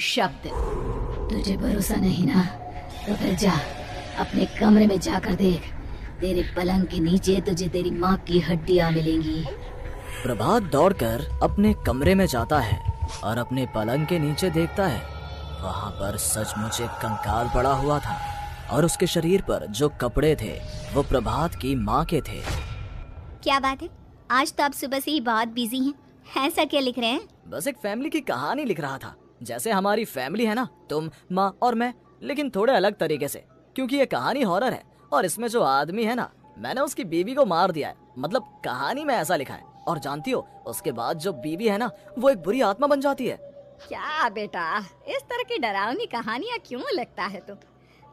शब्द। तुझे भरोसा नहीं ना, तो फिर जा अपने कमरे में जाकर देख। तेरे पलंग के नीचे तुझे तेरी माँ की हड्डियाँ मिलेंगी। प्रभात दौड़कर अपने कमरे में जाता है और अपने पलंग के नीचे देखता है। वहाँ पर सचमुच एक कंकाल पड़ा हुआ था और उसके शरीर पर जो कपड़े थे वो प्रभात की माँ के थे। क्या बात है, आज तो आप सुबह से ही बहुत बिजी हैं। ऐसा क्या लिख रहे हैं? बस एक फैमिली की कहानी लिख रहा था। जैसे हमारी फैमिली है ना, तुम, माँ और मैं, लेकिन थोड़े अलग तरीके से, क्योंकि ये कहानी हॉरर है और इसमें जो आदमी है ना, मैंने उसकी बीवी को मार दिया है। मतलब कहानी में ऐसा लिखा है। और जानती हो, उसके बाद जो बीवी है ना, वो एक बुरी आत्मा बन जाती है। क्या बेटा, इस तरह की डरावनी कहानियाँ क्यों लिखता है तू?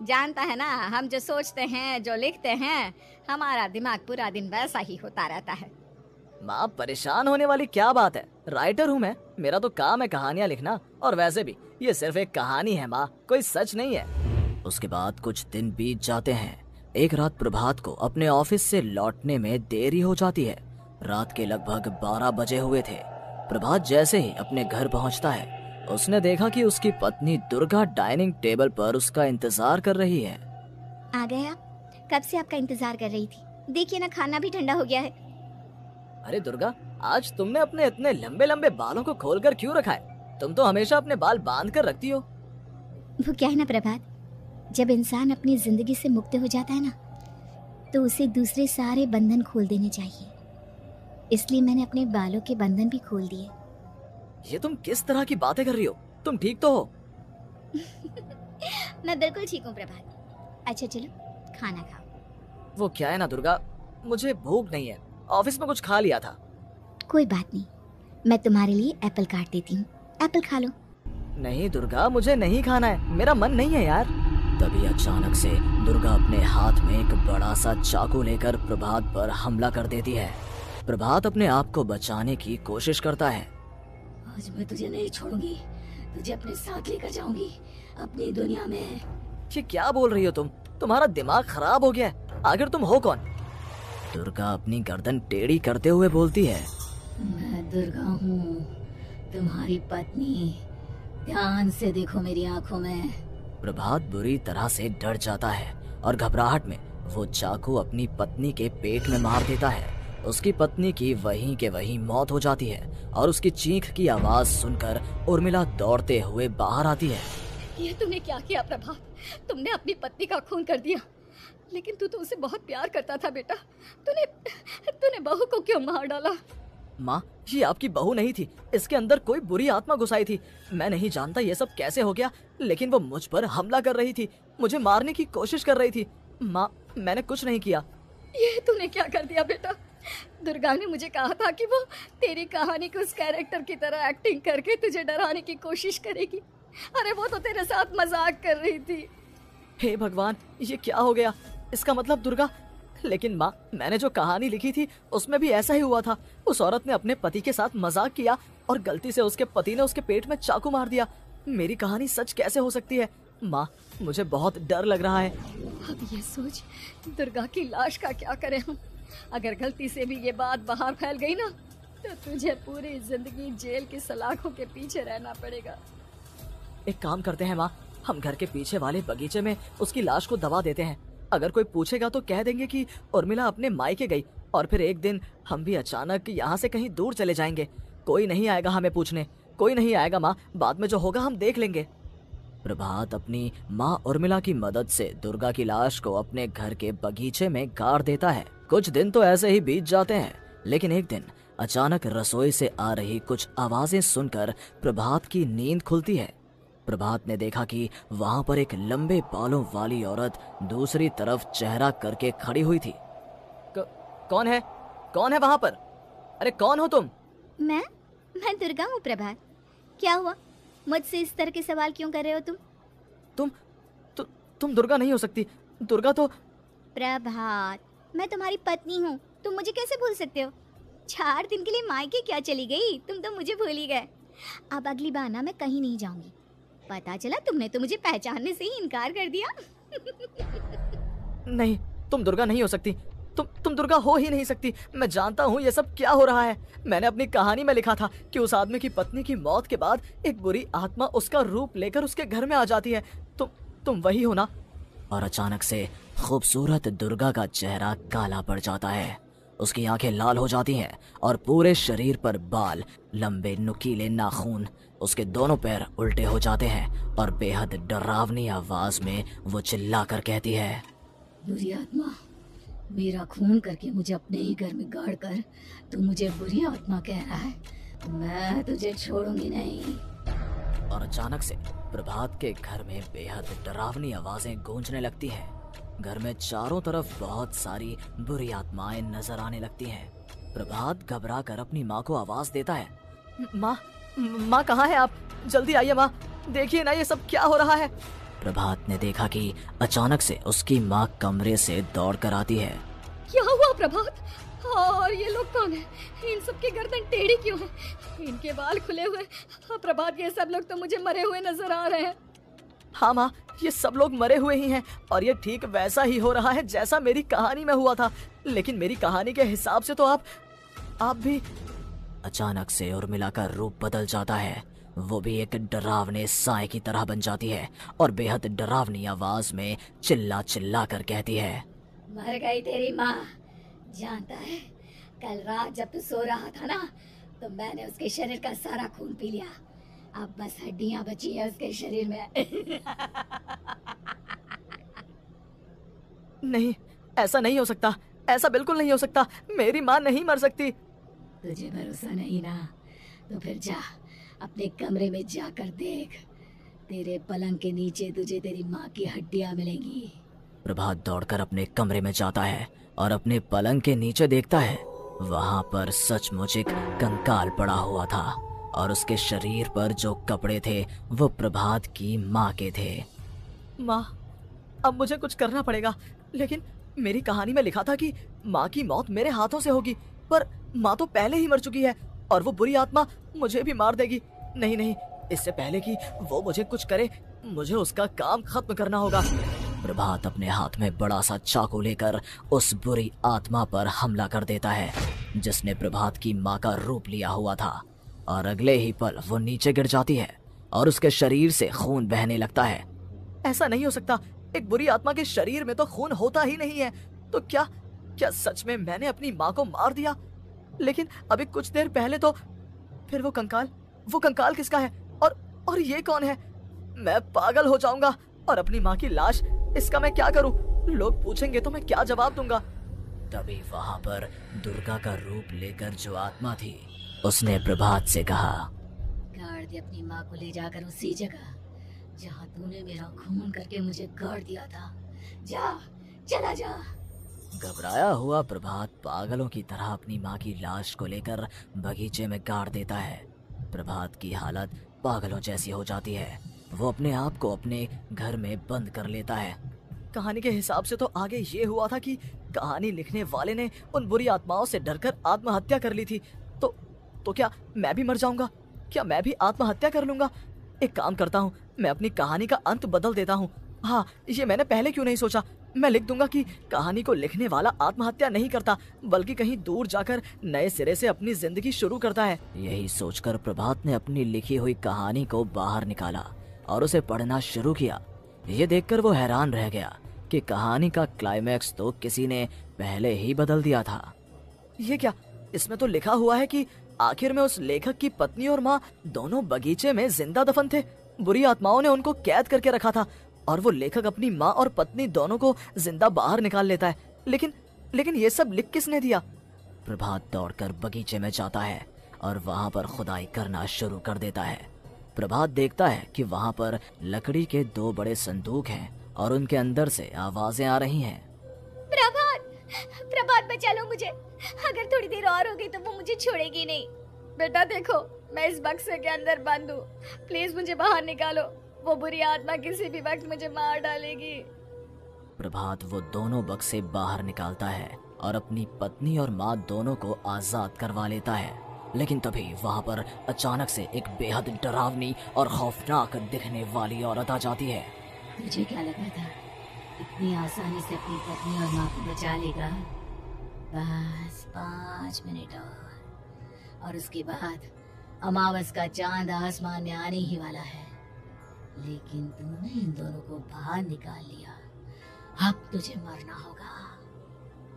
जानता है ना, हम जो सोचते हैं, जो लिखते हैं, हमारा दिमाग पूरा दिन वैसा ही होता रहता है। माँ, परेशान होने वाली क्या बात है? राइटर हूँ मैं, मेरा तो काम है कहानियाँ लिखना। और वैसे भी ये सिर्फ एक कहानी है माँ, कोई सच नहीं है। उसके बाद कुछ दिन बीत जाते हैं। एक रात प्रभात को अपने ऑफिस से लौटने में देरी हो जाती है। रात के लगभग 12 बजे हुए थे। प्रभात जैसे ही अपने घर पहुंचता है, उसने देखा कि उसकी पत्नी दुर्गा डाइनिंग टेबल पर उसका इंतजार कर रही है। आ गए आप? कब से आपका इंतजार कर रही थी। देखिए ना, खाना भी ठंडा हो गया है। अरे दुर्गा, आज तुमने अपने इतने लंबे लंबे बालों को खोलकर क्यों रखा है? तुम तो हमेशा अपने बाल बांध कर रखती हो। वो क्या है ना प्रभात, जब इंसान अपनी जिंदगी से मुक्त हो जाता है ना, तो उसे दूसरे सारे बंधन खोल देने चाहिए। इसलिए मैंने अपने बालों के बंधन भी खोल दिए। ये तुम किस तरह की बातें कर रही हो? तुम ठीक तो हो? मैं बिल्कुल ठीक हूँ प्रभात। अच्छा चलो खाना खाओ। वो क्या है ना दुर्गा, मुझे भूख नहीं है, ऑफिस में कुछ खा लिया था। कोई बात नहीं, मैं तुम्हारे लिए एप्पल काट देती हूँ, एप्पल खा लो। नहीं दुर्गा, मुझे नहीं खाना है, मेरा मन नहीं है यार। तभी अचानक से दुर्गा अपने हाथ में एक बड़ा सा चाकू लेकर प्रभात पर हमला कर देती है। प्रभात अपने आप को बचाने की कोशिश करता है। आज मैं तुझे नहीं छोड़ूंगी, तुझे अपने साथ लेकर जाऊंगी अपनी दुनिया में। ये क्या बोल रही हो तुम? तुम्हारा दिमाग खराब हो गया है? आखिर तुम हो कौन? दुर्गा अपनी गर्दन टेढ़ी करते हुए बोलती है। मैं दुर्गा हूँ, तुम्हारी पत्नी। ध्यान से देखो मेरी आंखों में। प्रभात बुरी तरह से डर जाता है और घबराहट में वो चाकू अपनी पत्नी के पेट में मार देता है। उसकी पत्नी की वहीं के वहीं मौत हो जाती है और उसकी चीख की आवाज सुनकर उर्मिला दौड़ते हुए बाहर आती है। ये तूने क्या किया प्रभात? तुमने अपनी पत्नी का खून कर दिया, लेकिन तू तो उसे बहुत प्यार करता था बेटा। तूने बहू को क्यों मार डाला? माँ, ये आपकी बहू नहीं थी, इसके अंदर कोई बुरी आत्मा घुसाई थी। मैं नहीं जानता ये सब कैसे हो गया, लेकिन वो मुझ पर हमला कर रही थी, मुझे मारने की कोशिश कर रही थी। माँ, मैंने कुछ नहीं किया। ये तूने क्या कर दिया बेटा? दुर्गा ने मुझे कहा था कि वो तेरी कहानी के उस कैरेक्टर की तरह एक्टिंग करके तुझे डराने की कोशिश करेगी। अरे वो तो तेरे साथ मजाक कर रही थी। हे भगवान, ये क्या हो गया? इसका मतलब दुर्गा। लेकिन माँ, मैंने जो कहानी लिखी थी उसमें भी ऐसा ही हुआ था। उस औरत ने अपने पति के साथ मजाक किया और गलती से उसके पति ने उसके पेट में चाकू मार दिया। मेरी कहानी सच कैसे हो सकती है? माँ, मुझे बहुत डर लग रहा है। अब ये सोच, दुर्गा की लाश का क्या करें हम? अगर गलती से भी ये बात बाहर फैल गई ना, तो तुझे पूरी जिंदगी जेल की सलाखों के पीछे रहना पड़ेगा। एक काम करते हैं माँ, हम घर के पीछे वाले बगीचे में उसकी लाश को दबा देते हैं। अगर कोई पूछेगा तो कह देंगे कि उर्मिला अपने मायके गई और फिर एक दिन हम भी अचानक यहाँ से कहीं दूर चले जाएंगे। कोई नहीं आएगा हमें पूछने, कोई नहीं आएगा माँ, बाद में जो होगा हम देख लेंगे। प्रभात अपनी माँ उर्मिला की मदद से दुर्गा की लाश को अपने घर के बगीचे में गाड़ देता है। कुछ दिन तो ऐसे ही बीत जाते हैं, लेकिन एक दिन अचानक रसोई से आ रही कुछ आवाजें सुनकर प्रभात की नींद खुलती है। प्रभात ने देखा कि वहां पर एक लंबे बालों वाली औरत दूसरी तरफ चेहरा करके खड़ी हुई थी। कौन है? कौन है वहां पर? अरे कौन हो तुम? मैं दुर्गा हूँ प्रभात। क्या हुआ, मुझसे इस तरह के सवाल क्यों कर रहे हो तुम? तुम दुर्गा नहीं हो सकती। दुर्गा तो... प्रभात, मैं तुम्हारी पत्नी हूँ, तुम मुझे कैसे भूल सकते हो? 4 दिन के लिए मायके क्या चली गई, तुम तो मुझे भूल ही गए। अब अगली बार ना मैं कहीं नहीं जाऊंगी। पता चला तुमने तो मुझे पहचानने से ही इनकार कर दिया। नहीं, तुम दुर्गा नहीं हो सकती। तुम दुर्गा हो ही नहीं सकती। मैं जानता हूँ ये सब क्या हो रहा है। मैंने अपनी कहानी में लिखा था कि उस आदमी की पत्नी की मौत के बाद एक बुरी आत्मा उसका रूप लेकर उसके घर में आ जाती है। तुम वही हो ना? और अचानक से खूबसूरत दुर्गा का चेहरा काला पड़ जाता है। उसकी आंखें लाल हो जाती हैं और पूरे शरीर पर बाल, लंबे नुकीले नाखून, उसके दोनों पैर उल्टे हो जाते हैं और बेहद डरावनी आवाज में वो चिल्लाकर कहती है, बुरी आत्मा, मेरा खून करके मुझे अपने ही घर में गाड़ कर तू मुझे बुरी आत्मा कह रहा है? मैं तुझे छोड़ूंगी नहीं। और अचानक से प्रभात के घर में बेहद डरावनी आवाजें गूंजने लगती हैं। घर में चारों तरफ बहुत सारी बुरी आत्माएं नजर आने लगती हैं। प्रभात घबरा कर अपनी माँ को आवाज देता है, माँ कहाँ है आप? जल्दी आइए माँ, देखिए ना ये सब क्या हो रहा है। प्रभात ने देखा कि अचानक से उसकी माँ कमरे से दौड़ कर आती है। क्या हुआ प्रभात? और ये लोग कौन है? इन सब की गर्दन टेढ़ी क्यों है? इनके बाल खुले हुए। प्रभात, ये सब लोग तो मुझे मरे हुए नजर आ रहे हैं। हाँ माँ, ये सब लोग मरे हुए ही हैं और ये ठीक वैसा ही हो रहा है जैसा मेरी कहानी में हुआ था। लेकिन मेरी कहानी के हिसाब से तो आप भी। अचानक से उर्मिला का रूप बदल जाता है। वो भी एक डरावने साए की तरह बन जाती है और बेहद डरावनी आवाज में चिल्ला चिल्ला कर कहती है, मर गई तेरी माँ। जानता है, कल रात जब तू सो रहा था ना, तो मैंने उसके शरीर का सारा खून पी लिया। अब बस हड्डियां बची है उसके शरीर में। नहीं, ऐसा नहीं हो सकता, ऐसा बिल्कुल नहीं हो सकता। मेरी माँ नहीं मर सकती। तुझे भरोसा नहीं ना? तो फिर जा, अपने कमरे में जाकर देख। तेरे पलंग के नीचे तुझे तेरी माँ की हड्डियां मिलेंगी। प्रभात दौड़कर अपने कमरे में जाता है और अपने पलंग के नीचे देखता है। वहां पर सचमुच एक कंकाल पड़ा हुआ था और उसके शरीर पर जो कपड़े थे वो प्रभात की माँ के थे। माँ, अब मुझे कुछ करना पड़ेगा। लेकिन मेरी कहानी में लिखा था कि माँ की मौत मेरे हाथों से होगी, पर माँ तो पहले ही मर चुकी है और वो बुरी आत्मा मुझे भी मार देगी। नहीं नहीं, इससे पहले कि वो मुझे कुछ करे, मुझे उसका काम खत्म करना होगा। प्रभात अपने हाथ में बड़ा सा चाकू लेकर उस बुरी आत्मा पर हमला कर देता है जिसने प्रभात की माँ का रूप लिया हुआ था। और अगले ही पल वो नीचे गिर जाती है और उसके शरीर से खून बहने लगता है। ऐसा नहीं हो सकता, एक बुरी आत्मा के शरीर में तो खून होता ही नहीं है। तो क्या सच में मैंने अपनी माँ को मार दिया? लेकिन अभी कुछ देर पहले तो फिर वो कंकाल किसका है? और ये कौन है? मैं पागल हो जाऊंगा। और अपनी माँ की लाश, इसका मैं क्या करूं? लोग पूछेंगे तो मैं क्या जवाब दूंगा? तभी वहां पर दुर्गा का रूप लेकर जो आत्मा थी उसने प्रभात से कहा, गाड़ दे अपनी माँ को ले जाकर उसी जगह जहाँ तूने मेरा खून करके मुझे गाड़ दिया था। जा, चला जा। घबराया हुआ प्रभात पागलों की तरह अपनी माँ की लाश को लेकर बगीचे में गाड़ देता है। प्रभात की हालत पागलों जैसी हो जाती है। वो अपने आप को अपने घर में बंद कर लेता है। कहानी के हिसाब से तो आगे ये हुआ था कि कहानी लिखने वाले ने उन बुरी आत्माओं से डरकर आत्महत्या कर ली थी। तो क्या मैं भी मर जाऊंगा? क्या मैं भी आत्महत्या कर लूंगा? एक काम करता हूँ, मैं अपनी कहानी का अंत बदल देता हूँ। हाँ, ये मैंने पहले क्यों नहीं सोचा। मैं लिख दूंगा कि कहानी को लिखने वाला आत्महत्या नहीं करता, बल्कि कहीं दूर जाकर नए सिरे से अपनी जिंदगी शुरू करता है। यही सोचकर प्रभात ने अपनी लिखी हुई कहानी को बाहर निकाला और उसे पढ़ना शुरू किया। ये देखकर वो हैरान रह गया कि कहानी का क्लाइमैक्स तो किसी ने पहले ही बदल दिया था। ये क्या? इसमें तो लिखा हुआ है कि आखिर में उस लेखक की पत्नी और माँ दोनों बगीचे में जिंदा दफन थे। बुरी आत्माओं ने उनको कैद करके रखा था और वो लेखक अपनी माँ और पत्नी दोनों को जिंदा बाहर निकाल लेता है। लेकिन ये सब लिख किसने दिया? प्रभात दौड़कर बगीचे में जाता है और वहाँ पर खुदाई करना शुरू कर देता है। प्रभात देखता है कि वहाँ पर लकड़ी के 2 बड़े संदूक हैं और उनके अंदर से आवाजें आ रही हैं। प्रभात बचा लो मुझे। अगर थोड़ी देर और हो गई तो वो मुझे छोड़ेगी नहीं। बेटा देखो, मैं इस बक्से के अंदर बंद हूँ, प्लीज मुझे बाहर निकालो। वो बुरी आत्मा किसी भी वक्त मुझे मार डालेगी। प्रभात वो दोनों बक्से बाहर निकालता है और अपनी पत्नी और माँ दोनों को आजाद करवा लेता है। लेकिन तभी वहाँ पर अचानक से एक बेहद डरावनी और खौफनाक दिखने वाली औरत आ जाती है। मुझे क्या लगा था इतनी आसानी से अपनी पत्नी और माँ को बचा लेगा? बस 5 मिनट और उसके बाद अमावस का चांद आसमान में आने ही वाला है। लेकिन तूने इन दोनों को बाहर निकाल लिया, अब तुझे मरना होगा।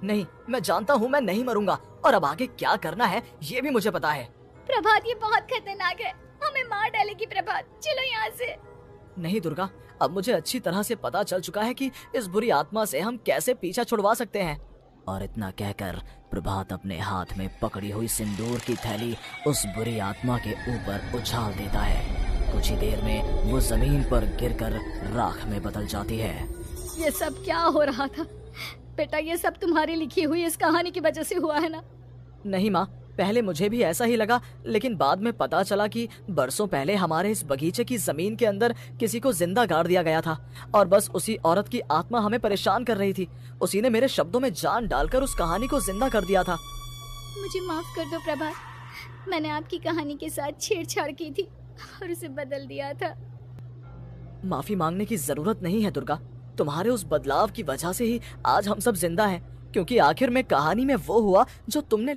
नहीं, मैं जानता हूँ मैं नहीं मरूंगा, और अब आगे क्या करना है ये भी मुझे पता है। प्रभात, ये बहुत खतरनाक है, हमें मार डालेगी प्रभात, चलो यहाँ से। नहीं दुर्गा, अब मुझे अच्छी तरह से पता चल चुका है कि इस बुरी आत्मा से हम कैसे पीछा छुड़वा सकते हैं। और इतना कहकर प्रभात अपने हाथ में पकड़ी हुई सिंदूर की थैली उस बुरी आत्मा के ऊपर उछाल देता है। कुछ ही देर में वो जमीन पर गिरकर राख में बदल जाती है। ये सब क्या हो रहा था बेटा? ये सब तुम्हारी लिखी हुई इस कहानी की वजह से हुआ है ना? नहीं माँ, पहले मुझे भी ऐसा ही लगा, लेकिन बाद में पता चला कि बरसों पहले हमारे इस बगीचे की जमीन के अंदर किसी को जिंदा गाड़ दिया गया था, और बस उसी औरत की आत्मा हमें परेशान कर रही थी। उसी ने मेरे शब्दों में जान डालकर उस कहानी को जिंदा कर दिया था। मुझे माफ कर दो प्रभात, मैंने आपकी कहानी के साथ छेड़छाड़ की थी और उसे बदल दिया था। माफी मांगने की जरूरत नहीं है दुर्गा, तुम्हारे उस बदलाव की वजह से ही आज हम सब जिंदा हैं, क्योंकि आखिर में कहानी में वो हुआ जो तुमने